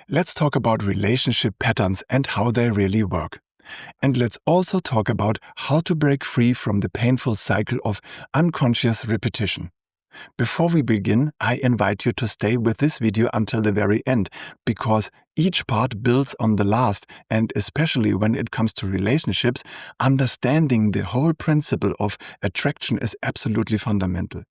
Let's talk about relationship patterns and how they really work. And let's also talk about how to break free from the painful cycle of unconscious repetition. Before we begin, I invite you to stay with this video until the very end, because each part builds on the last, and especially when it comes to relationships, understanding the whole principle of attraction is absolutely fundamental.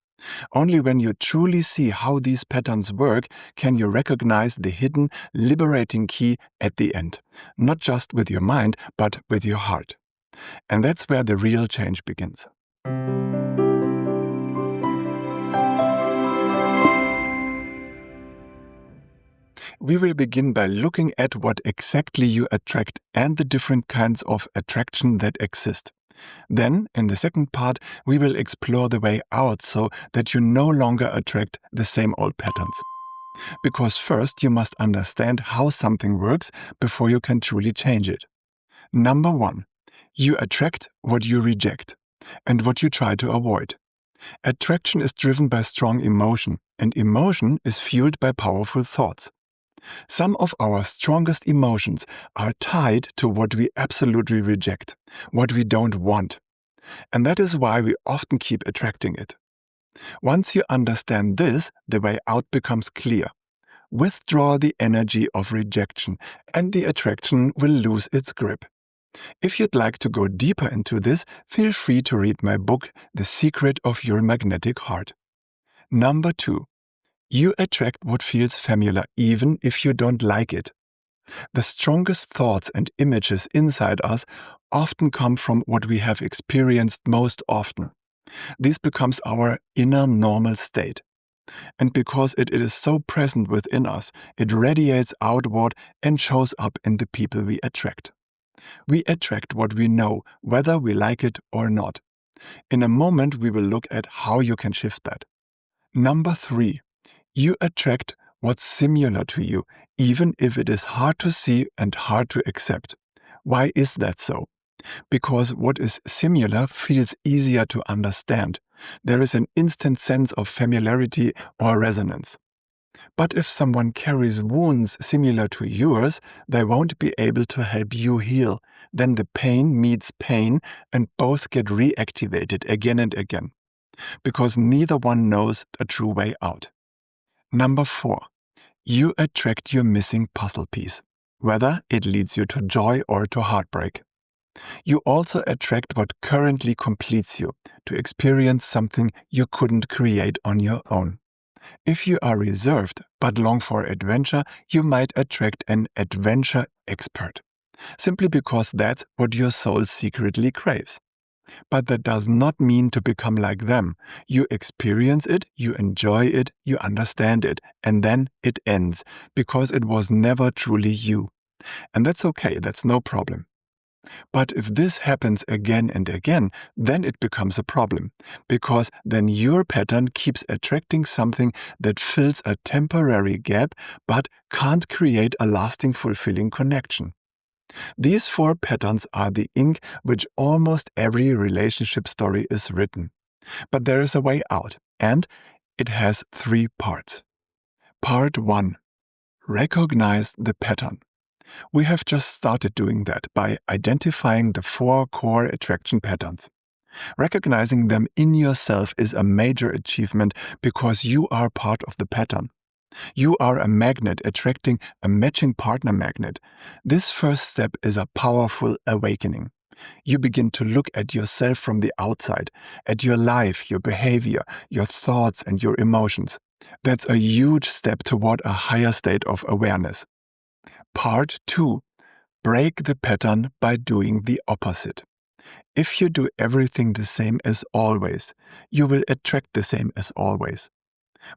Only when you truly see how these patterns work can you recognize the hidden, liberating key at the end, not just with your mind, but with your heart. And that's where the real change begins. We will begin by looking at what exactly you attract and the different kinds of attraction that exist. Then, in the second part, we will explore the way out so that you no longer attract the same old patterns. Because first, you must understand how something works before you can truly change it. Number 1. You attract what you reject and what you try to avoid. Attraction is driven by strong emotion, and emotion is fueled by powerful thoughts. Some of our strongest emotions are tied to what we absolutely reject, what we don't want. And that is why we often keep attracting it. Once you understand this, the way out becomes clear. Withdraw the energy of rejection, and the attraction will lose its grip. If you'd like to go deeper into this, feel free to read my book, The Secret of Your Magnetic Heart. Number 2. You attract what feels familiar even if you don't like it. The strongest thoughts and images inside us often come from what we have experienced most often. This becomes our inner normal state. And because it is so present within us, it radiates outward and shows up in the people we attract. We attract what we know, whether we like it or not. In a moment, we will look at how you can shift that. Number 3. You attract what's similar to you, even if it is hard to see and hard to accept. Why is that so? Because what is similar feels easier to understand. There is an instant sense of familiarity or resonance. But if someone carries wounds similar to yours, they won't be able to help you heal. Then the pain meets pain, and both get reactivated again and again. Because neither one knows a true way out. Number 4. You attract your missing puzzle piece, whether it leads you to joy or to heartbreak. You also attract what currently completes you, to experience something you couldn't create on your own. If you are reserved but long for adventure, you might attract an adventure expert, simply because that's what your soul secretly craves. But that does not mean to become like them. You experience it, you enjoy it, you understand it, and then it ends, because it was never truly you. And that's okay, that's no problem. But if this happens again and again, then it becomes a problem, because then your pattern keeps attracting something that fills a temporary gap but can't create a lasting, fulfilling connection. These 4 patterns are the ink which almost every relationship story is written. But there is a way out, and it has 3 parts. Part 1. Recognize the pattern. We have just started doing that by identifying the 4 core attraction patterns. Recognizing them in yourself is a major achievement because you are part of the pattern. You are a magnet attracting a matching partner magnet. This first step is a powerful awakening. You begin to look at yourself from the outside, at your life, your behavior, your thoughts, and your emotions. That's a huge step toward a higher state of awareness. Part 2. Break the pattern by doing the opposite. If you do everything the same as always, you will attract the same as always.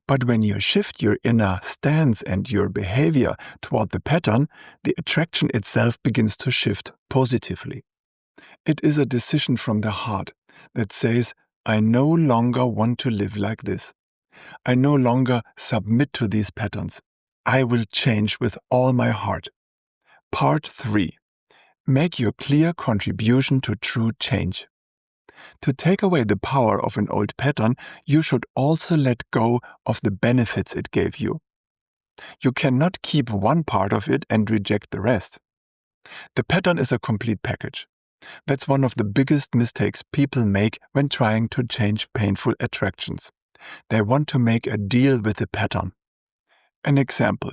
But when you shift your inner stance and your behavior toward the pattern, the attraction itself begins to shift positively. It is a decision from the heart that says, I no longer want to live like this. I no longer submit to these patterns. I will change with all my heart. Part 3. Make your clear contribution to true change. To take away the power of an old pattern, you should also let go of the benefits it gave you. You cannot keep one part of it and reject the rest. The pattern is a complete package. That's one of the biggest mistakes people make when trying to change painful attractions. They want to make a deal with the pattern. An example: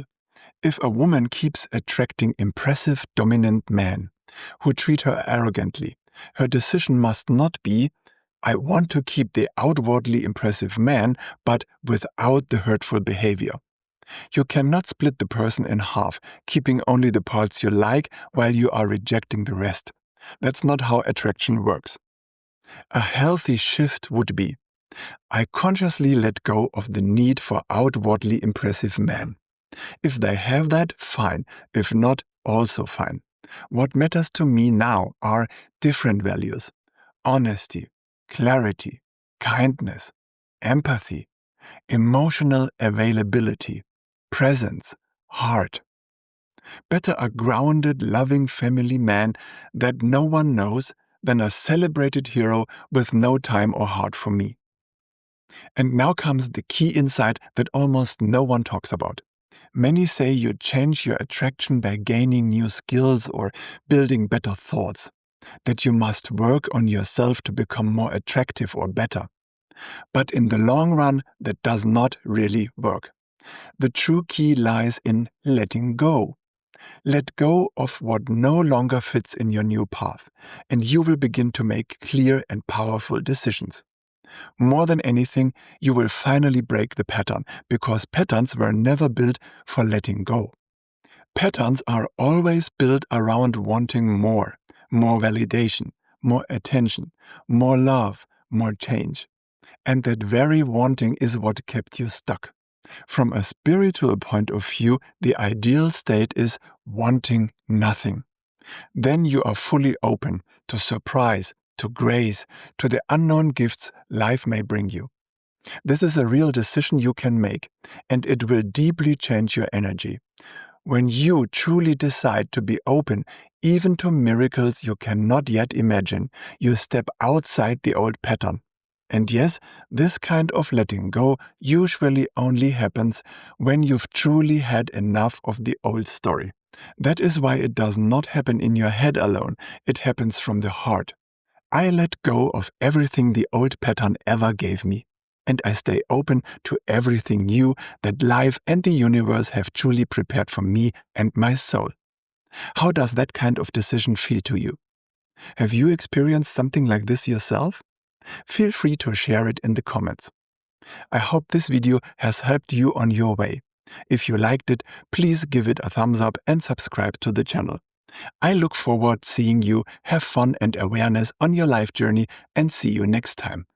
if a woman keeps attracting impressive, dominant men who treat her arrogantly, her decision must not be, I want to keep the outwardly impressive man, but without the hurtful behavior. You cannot split the person in half, keeping only the parts you like while you are rejecting the rest. That's not how attraction works. A healthy shift would be, I consciously let go of the need for outwardly impressive men. If they have that, fine. If not, also fine. What matters to me now are different values: honesty, clarity, kindness, empathy, emotional availability, presence, heart. Better a grounded, loving family man that no one knows than a celebrated hero with no time or heart for me. And now comes the key insight that almost no one talks about. Many say you change your attraction by gaining new skills or building better thoughts, that you must work on yourself to become more attractive or better. But in the long run, that does not really work. The true key lies in letting go. Let go of what no longer fits in your new path, and you will begin to make clear and powerful decisions. More than anything, you will finally break the pattern, because patterns were never built for letting go. Patterns are always built around wanting more validation, more attention, more love, more change. And that very wanting is what kept you stuck. From a spiritual point of view, the ideal state is wanting nothing. Then you are fully open to surprise, to grace, to the unknown gifts life may bring you. This is a real decision you can make, and it will deeply change your energy. When you truly decide to be open, even to miracles you cannot yet imagine, you step outside the old pattern. And yes, this kind of letting go usually only happens when you've truly had enough of the old story. That is why it does not happen in your head alone. It happens from the heart. I let go of everything the old pattern ever gave me, and I stay open to everything new that life and the universe have truly prepared for me and my soul. How does that kind of decision feel to you? Have you experienced something like this yourself? Feel free to share it in the comments. I hope this video has helped you on your way. If you liked it, please give it a thumbs up and subscribe to the channel. I look forward to seeing you have fun and awareness on your life journey, and see you next time.